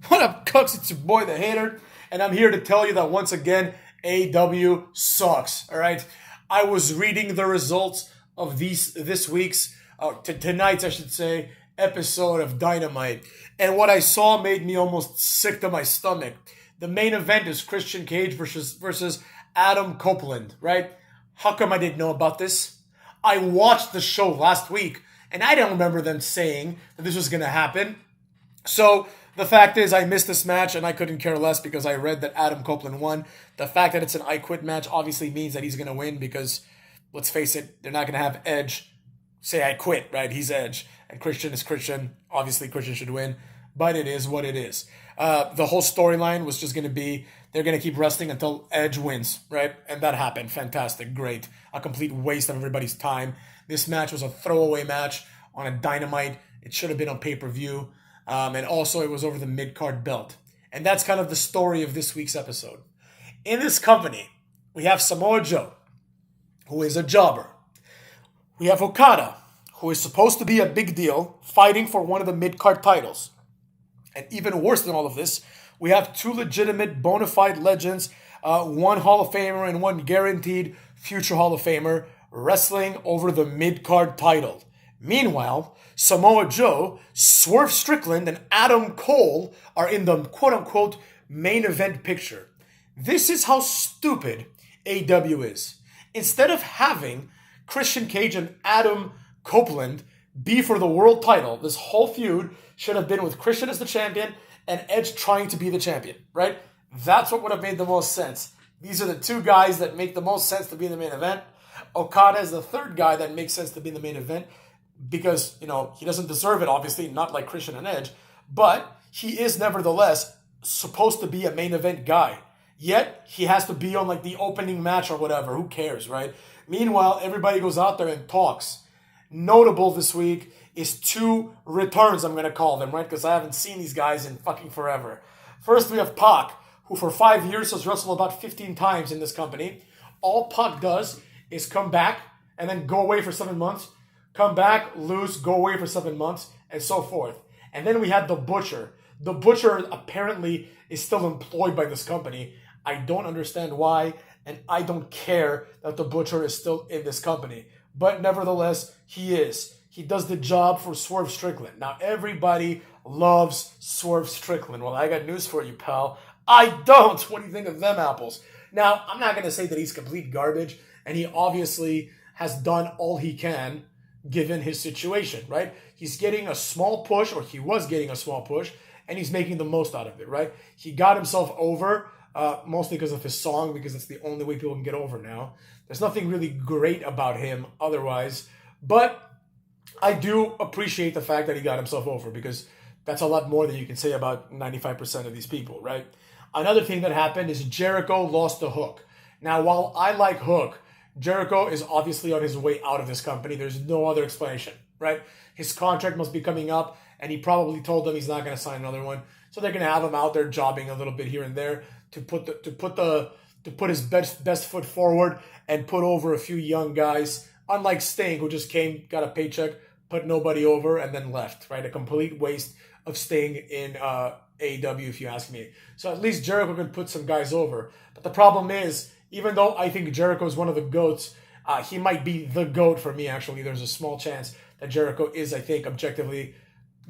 What up, Cooks? It's your boy, the Hater, and I'm here to tell you that once again, AEW sucks. All right, I was reading the results of this week's, tonight's, I should say, episode of Dynamite, and what I saw made me almost sick to my stomach. The main event is Christian Cage versus Adam Copeland. Right? How come I didn't know about this? I watched the show last week, and I don't remember them saying that this was going to happen. So the fact is, I missed this match, and I couldn't care less because I read that Adam Copeland won. The fact that it's an I Quit match obviously means that he's going to win because, let's face it, they're not going to have Edge say I quit, right? He's Edge, and Christian is Christian. Obviously, Christian should win, but it is what it is. The whole storyline was just going to be they're going to keep wrestling until Edge wins, right? And that happened. Fantastic. Great. A complete waste of everybody's time. This match was a throwaway match on a Dynamite. It should have been on pay-per-view. And also, it was over the mid-card belt. And that's kind of the story of this week's episode. In this company, we have Samoa Joe, who is a jobber. We have Okada, who is supposed to be a big deal, fighting for one of the mid-card titles. And even worse than all of this, we have two legitimate bona fide legends, one Hall of Famer and one guaranteed future Hall of Famer, wrestling over the mid-card title. Meanwhile, Samoa Joe, Swerve Strickland, and Adam Cole are in the quote-unquote main event picture. This is how stupid AEW is. Instead of having Christian Cage and Adam Copeland be for the world title, this whole feud should have been with Christian as the champion and Edge trying to be the champion, right? That's what would have made the most sense. These are the two guys that make the most sense to be in the main event. Okada is the third guy that makes sense to be in the main event because, he doesn't deserve it, obviously, not like Christian and Edge, but he is nevertheless supposed to be a main event guy. Yet, he has to be on like the opening match or whatever. Who cares, right? Meanwhile, everybody goes out there and talks. Notable this week is two returns, I'm going to call them, right? Because I haven't seen these guys in fucking forever. First, we have Pac, who for 5 years has wrestled about 15 times in this company. All Pac does is come back and then go away for 7 months, come back, lose, go away for 7 months, and so forth. And then we had The Butcher. The Butcher apparently is still employed by this company. I don't understand why, and I don't care that The Butcher is still in this company. But nevertheless, he is. He does the job for Swerve Strickland. Now, everybody loves Swerve Strickland. Well, I got news for you, pal. I don't. What do you think of them apples? Now, I'm not going to say that he's complete garbage, and he obviously has done all he can given his situation, right? He's getting a small push, or he was getting a small push, and he's making the most out of it, right? He got himself over, mostly because of his song, because it's the only way people can get over now. There's nothing really great about him otherwise, but I do appreciate the fact that he got himself over because that's a lot more than you can say about 95% of these people, right? Another thing that happened is Jericho lost to Hook. Now, while I like Hook, Jericho is obviously on his way out of this company. There's no other explanation, right? His contract must be coming up, and he probably told them he's not going to sign another one. So they're going to have him out there jobbing a little bit here and there to put his best foot forward and put over a few young guys, unlike Sting, who just came, got a paycheck, put nobody over, and then left, right? A complete waste of Sting in AEW, if you ask me. So at least Jericho can put some guys over. But the problem is, even though I think Jericho is one of the GOATs, he might be the GOAT for me, actually. There's a small chance that Jericho is, I think, objectively,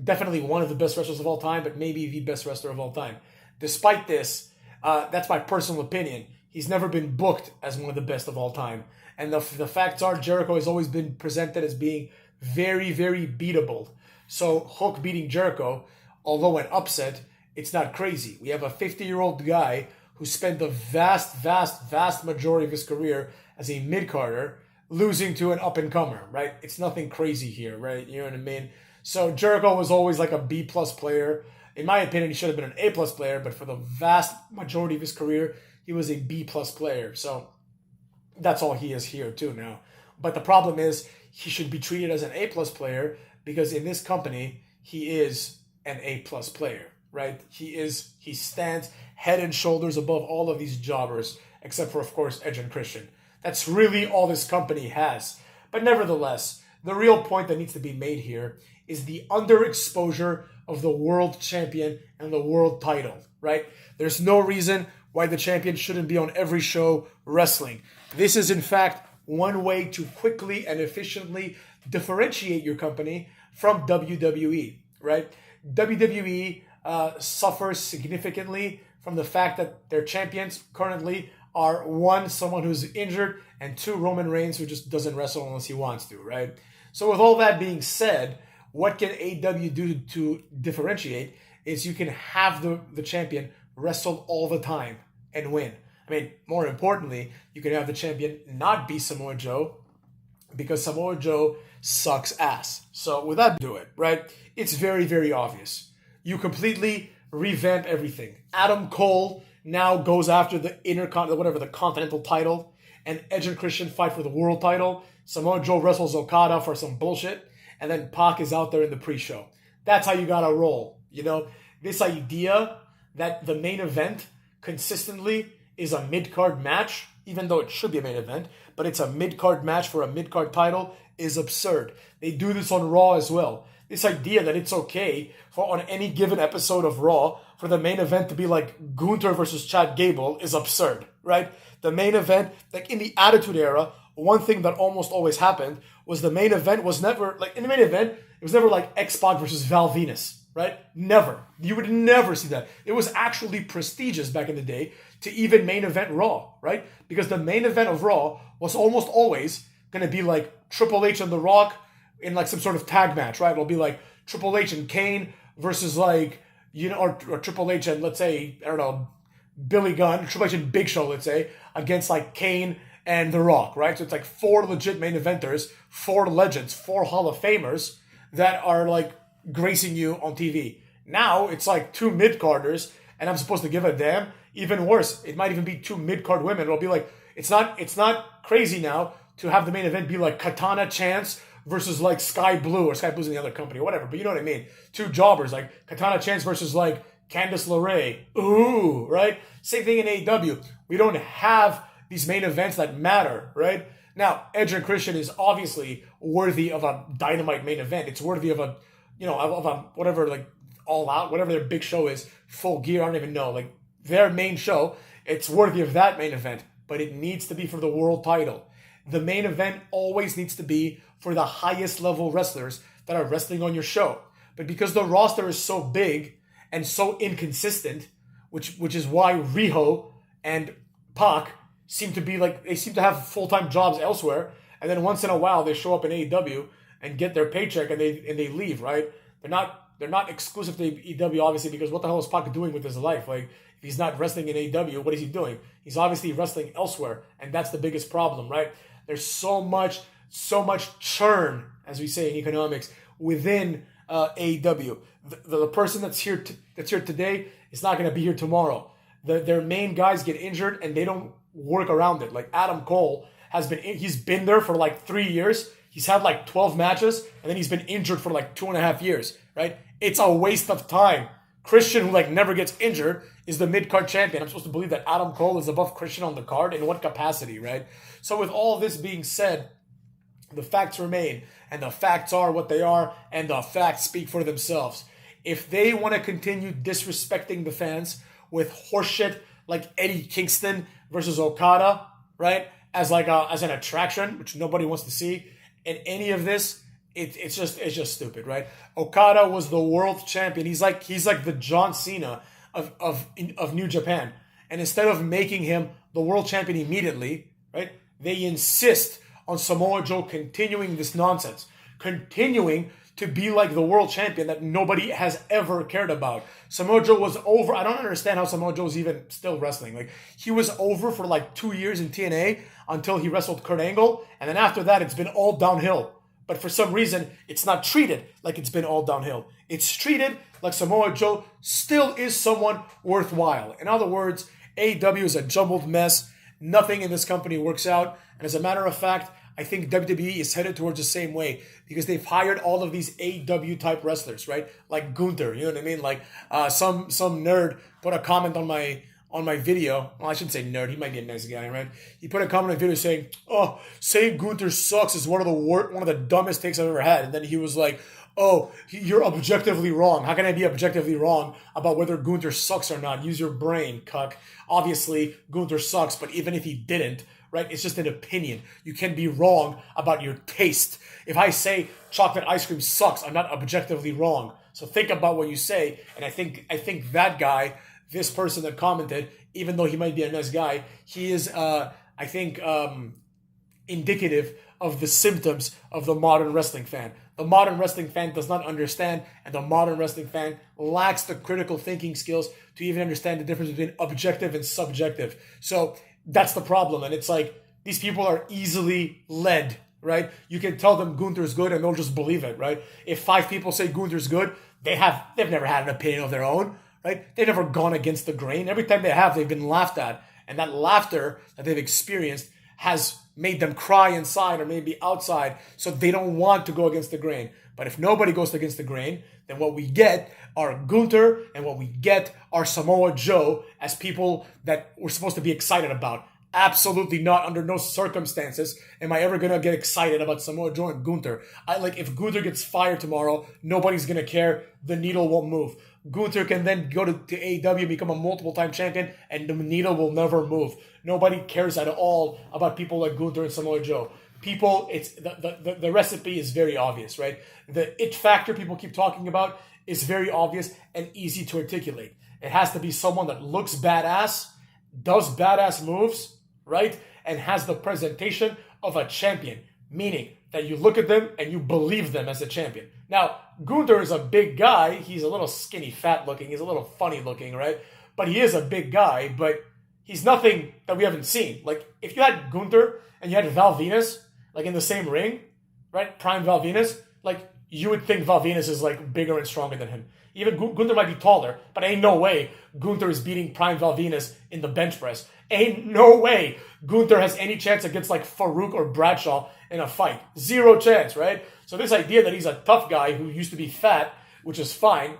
definitely one of the best wrestlers of all time, but maybe the best wrestler of all time. Despite this, that's my personal opinion. He's never been booked as one of the best of all time. And the facts are Jericho has always been presented as being very, very beatable. So Hook beating Jericho, although an upset, it's not crazy. We have a 50-year-old guy who spent the vast majority of his career as a mid-carder losing to an up-and-comer, right? It's nothing crazy here, right? You know what I mean? So Jericho was always like a B-plus player. In my opinion, he should have been an A-plus player, but for the vast majority of his career, he was a B-plus player. So that's all he is here too now. But the problem is he should be treated as an A-plus player because in this company, he is an A-plus player, right? He stands head and shoulders above all of these jobbers, except for, of course, Edge and Christian. That's really all this company has. But nevertheless, the real point that needs to be made here is the underexposure of the world champion and the world title, right? There's no reason why the champion shouldn't be on every show wrestling. This is, in fact, one way to quickly and efficiently differentiate your company from WWE, right? WWE suffers significantly from the fact that their champions currently are one, someone who's injured, and two, Roman Reigns, who just doesn't wrestle unless he wants to, right? So with all that being said, what can AEW do to differentiate is you can have the champion wrestle all the time and win. I mean, more importantly, you can have the champion not be Samoa Joe because Samoa Joe sucks ass. So with that, do it, right? It's very, very obvious. You completely revamp everything. Adam Cole now goes after the the Continental title, and Edge and Christian fight for the world title. Samoa Joe wrestles Okada for some bullshit, and then Pac is out there in the pre-show. That's how you gotta roll. You know, this idea that the main event consistently is a mid-card match, even though it should be a main event, but it's a mid-card match for a mid-card title, is absurd. They do this on Raw as well. This idea that it's okay for on any given episode of Raw for the main event to be like Gunther versus Chad Gable is absurd, right? The main event, like in the Attitude Era, one thing that almost always happened was the main event was never, like in the main event, it was never like X-Pac versus Val Venus, right? Never. You would never see that. It was actually prestigious back in the day to even main event Raw, right? Because the main event of Raw was almost always going to be like Triple H and The Rock in like some sort of tag match, right? It'll be like Triple H and Kane versus like, you know, or Triple H and let's say, I don't know, Billy Gunn, Triple H and Big Show, let's say, against like Kane and The Rock, right? So it's like four legit main eventers, four legends, four Hall of Famers that are like gracing you on TV. Now it's like two mid-carders and I'm supposed to give a damn. Even worse, it might even be two mid-card women. It'll be like, it's not crazy now to have the main event be like Katana Chance versus like Sky Blue, or Sky Blue's in the other company, or whatever, but you know what I mean. Two jobbers, like Katana Chance versus like Candice LeRae. Ooh, right? Same thing in AEW. We don't have these main events that matter, right? Now, Edge and Christian is obviously worthy of a Dynamite main event. It's worthy of a, you know, of a whatever, like All Out, whatever their big show is, Full Gear, I don't even know. Like their main show, it's worthy of that main event, but it needs to be for the world title. The main event always needs to be for the highest level wrestlers that are wrestling on your show. But because the roster is so big and so inconsistent, which is why Riho and Pac seem to be like, they seem to have full-time jobs elsewhere, and then once in a while they show up in AEW and get their paycheck and they leave, right? They're not exclusive to AEW, obviously, because what the hell is Pac doing with his life? Like, if he's not wrestling in AEW, what is he doing? He's obviously wrestling elsewhere, and that's the biggest problem, right? There's so much churn, as we say in economics, within AEW. The person that's here today is not going to be here tomorrow. Their main guys get injured, and they don't work around it. Like Adam Cole he's been there for like 3 years. He's had like 12 matches, and then he's been injured for like 2.5 years, right? It's a waste of time. Christian, who like never gets injured, is the mid-card champion. I'm supposed to believe that Adam Cole is above Christian on the card. In what capacity, right? So with all this being said, the facts remain, and the facts are what they are, and the facts speak for themselves. If they want to continue disrespecting the fans with horseshit like Eddie Kingston versus Okada, right, as an attraction, which nobody wants to see, in any of this, it's just stupid, right? Okada was the world champion. He's like the John Cena of New Japan, and instead of making him the world champion immediately, right, they insist on Samoa Joe continuing this nonsense, continuing to be like the world champion that nobody has ever cared about. Samoa Joe was over. I don't understand how Samoa Joe's even still wrestling. Like, he was over for like 2 years in TNA until he wrestled Kurt Angle, and then after that, it's been all downhill. But for some reason, it's not treated like it's been all downhill. It's treated like Samoa Joe still is someone worthwhile. In other words, AEW is a jumbled mess. Nothing in this company works out. And as a matter of fact, I think WWE is headed towards the same way because they've hired all of these AEW type wrestlers, right? Like Gunther, you know what I mean? Like some nerd put a comment on my video. Well, I shouldn't say nerd. He might be a nice guy, right? He put a comment on the video saying, "Oh, saying Gunther sucks is one of the dumbest takes I've ever had." And then he was like, oh, you're objectively wrong. How can I be objectively wrong about whether Gunther sucks or not? Use your brain, cuck. Obviously, Gunther sucks, but even if he didn't, right, it's just an opinion. You can be wrong about your taste. If I say chocolate ice cream sucks, I'm not objectively wrong. So think about what you say, and I think that guy, this person that commented, even though he might be a nice guy, he is, I think, indicative of the symptoms of the modern wrestling fan. The modern wrestling fan does not understand, and the modern wrestling fan lacks the critical thinking skills to even understand the difference between objective and subjective. So that's the problem, and it's like these people are easily led, right? You can tell them Gunther's good, and they'll just believe it, right? If 5 people say Gunther's good, they've never had an opinion of their own, right? They've never gone against the grain. Every time they have, they've been laughed at, and that laughter that they've experienced has made them cry inside or maybe outside, so they don't want to go against the grain. But if nobody goes against the grain, then what we get are Gunther and what we get are Samoa Joe as people that we're supposed to be excited about. Absolutely not. Under no circumstances am I ever going to get excited about Samoa Joe and Gunther. If Gunther gets fired tomorrow, nobody's going to care. The needle won't move. Gunther can then go to AEW, become a multiple-time champion, and the needle will never move. Nobody cares at all about people like Gunther and Samoa Joe. People, it's the recipe is very obvious, right? The it factor people keep talking about is very obvious and easy to articulate. It has to be someone that looks badass, does badass moves, right? And has the presentation of a champion, meaning that you look at them and you believe them as a champion. Now, Gunther is a big guy. He's a little skinny, fat looking. He's a little funny looking, right? But he is a big guy, but he's nothing that we haven't seen. Like, if you had Gunther and you had Val Venus, like, in the same ring, right? Prime Val Venus, like, you would think Val Venus is, like, bigger and stronger than him. Even Gunther might be taller, but ain't no way Gunther is beating Prime Val Venus in the bench press. Ain't no way Gunther has any chance against, like, Farouk or Bradshaw in a fight. Zero chance, right? So this idea that he's a tough guy who used to be fat, which is fine,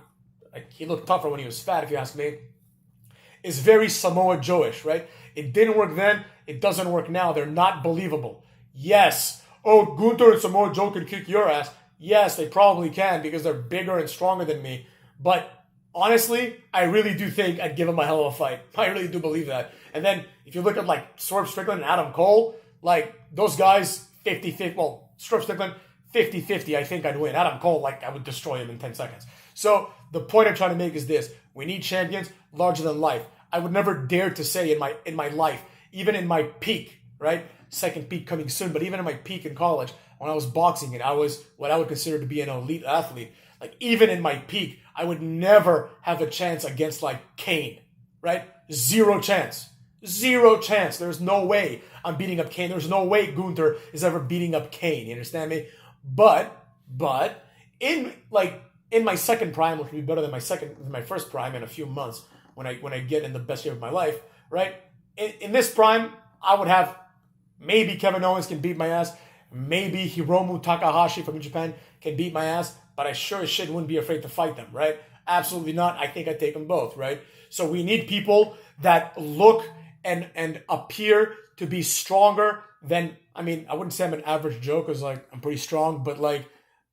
like, he looked tougher when he was fat, if you ask me, is very Samoa Joe-ish, right? It didn't work then. It doesn't work now. They're not believable. Yes. Oh, Gunther and Samoa Joe can kick your ass. Yes, they probably can because they're bigger and stronger than me. But honestly, I really do think I'd give him a hell of a fight. I really do believe that. And then if you look at, like, Swerve Strickland and Adam Cole, like, those guys, 50-50. Well, Swerve Strickland, 50-50, I think I'd win. Adam Cole, like, I would destroy him in 10 seconds. So the point I'm trying to make is this. We need champions larger than life. I would never dare to say in my life, even in my peak, right? Second peak coming soon, but even in my peak in college, when I was boxing and I was what I would consider to be an elite athlete, like, even in my peak, I would never have a chance against, like, Kane, right? Zero chance. Zero chance. There's no way I'm beating up Kane. There's no way Gunther is ever beating up Kane. You understand me? But in my second prime, which would be better than my first prime in a few months when I get in the best shape of my life, right? In this prime, I would have maybe Kevin Owens can beat my ass. Maybe Hiromu Takahashi from Japan can beat my ass, but I sure as shit wouldn't be afraid to fight them, right? Absolutely not. I think I'd take them both, right? So we need people that look and appear to be stronger than, I mean, I wouldn't say I'm an average Joe because, like, I'm pretty strong, but, like,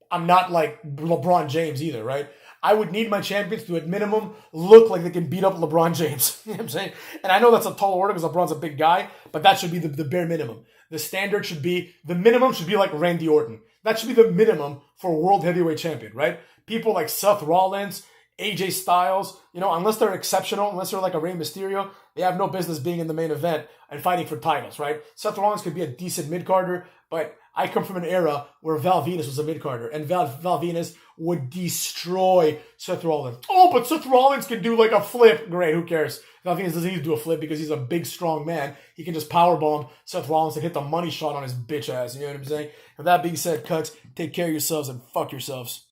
I'm not like LeBron James either, right? I would need my champions to, at minimum, look like they can beat up LeBron James. You know what I'm saying? And I know that's a tall order because LeBron's a big guy, but that should be the bare minimum. The standard should be, the minimum should be like Randy Orton. That should be the minimum for a world heavyweight champion, right? People like Seth Rollins, AJ Styles, you know, unless they're exceptional, unless they're like a Rey Mysterio, they have no business being in the main event and fighting for titles, right? Seth Rollins could be a decent mid-carder, but I come from an era where Val Venus was a mid-carder, and Val Venus would destroy Seth Rollins. Oh, but Seth Rollins can do like a flip. Great, who cares? Val Venus doesn't need to do a flip because he's a big, strong man. He can just powerbomb Seth Rollins and hit the money shot on his bitch ass. You know what I'm saying? With that being said, cucks, take care of yourselves and fuck yourselves.